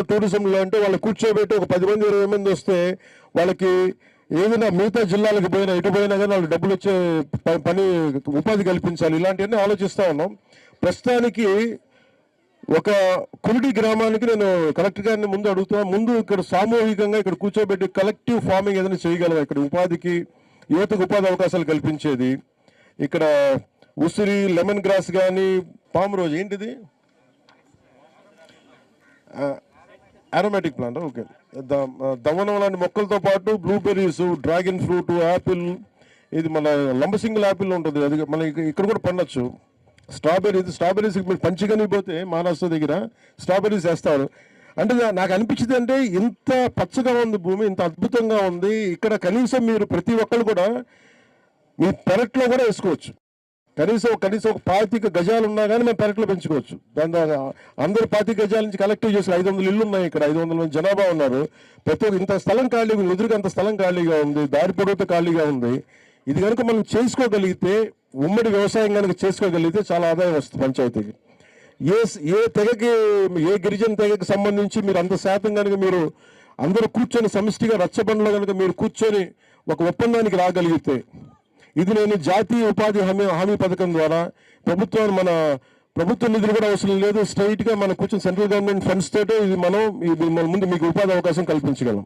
టూరిజంలో అంటే వాళ్ళు కూర్చోబెట్టి ఒక 10 మంది 20 మంది వస్తే వాళ్ళకి ఏదైనా మిగతా జిల్లాలకు పోయినా ఎటు పోయినా కానీ వాళ్ళు డబ్బులు వచ్చే పని ఉపాధి కల్పించాలి. ఇలాంటివన్నీ ఆలోచిస్తూ ఉన్నాం. ప్రస్తుతానికి ఒక కురుడి గ్రామానికి నేను కలెక్టర్ గారిని ముందు అడుగుతున్నా, ముందు ఇక్కడ సామూహికంగా ఇక్కడ కూర్చోబెట్టి కలెక్టివ్ ఫార్మింగ్ ఏదైనా చేయగలం, ఇక్కడ ఉపాధికి యువతకు ఉపాధి అవకాశాలు కల్పించేది. ఇక్కడ ఉసిరి, లెమన్ గ్రాస్ కానీ, పామ్ రోజు ఏంటిది అరోమాటిక్ ప్లాంట్, ఓకే, దమనం లాంటి మొక్కలతో పాటు బ్లూబెర్రీస్, డ్రాగన్ ఫ్రూట్, యాపిల్, ఇది మన లంబసింగిల్ యాపిల్ ఉంటుంది, అది మన ఇక్కడ కూడా పండొచ్చు. స్ట్రాబెర్రీస్ మీరు పంచగని పోతే మహారాష్ట్ర దగ్గర స్ట్రాబెర్రీస్ వేస్తారు. అంటే నాకు అనిపించింది అంటే ఇంత పచ్చగా ఉంది భూమి, ఇంత అద్భుతంగా ఉంది ఇక్కడ, కనీసం మీరు ప్రతి ఒక్కరు కూడా మీ పెరట్లో కూడా వేసుకోవచ్చు. కనీసం ఒక 25 గజాలు ఉన్నా కానీ మేము పెరట్లో పెంచుకోవచ్చు. దాని అందరూ 25 గజాల నుంచి కలెక్టివ్ చేసి 500 ఇళ్ళు ఉన్నాయి ఇక్కడ, 500 మంది జనాభా ఉన్నారు. ప్రతి ఒక్క ఇంత స్థలం ఖాళీగా ఉంది, ఎదురుగా అంత స్థలం ఖాళీగా ఉంది, దారి పొడవుతో ఖాళీగా ఉంది. ఇది కనుక మనం చేసుకోగలిగితే, ఉమ్మడి వ్యవసాయం కనుక చేసుకోగలిగితే చాలా ఆదాయం వస్తుంది పంచాయతీకి. ఏ తెగకి, ఏ గిరిజన తెగకి సంబంధించి మీరు అంత శాతం కనుక మీరు అందరూ కూర్చొని సమిష్టిగా రచ్చబండలో కనుక మీరు కూర్చొని ఒక ఒప్పందానికి రాగలిగితే, ఇది నేను జాతీయ ఉపాధి హామీ పథకం ద్వారా మన ప్రభుత్వ నిధులు కూడా అవసరం లేదు, స్ట్రైట్గా మన కూర్చొని సెంట్రల్ గవర్నమెంట్ ఫండ్స్ తోటే ఇది మనం ముందు మీకు ఉపాధి అవకాశం కల్పించగలం.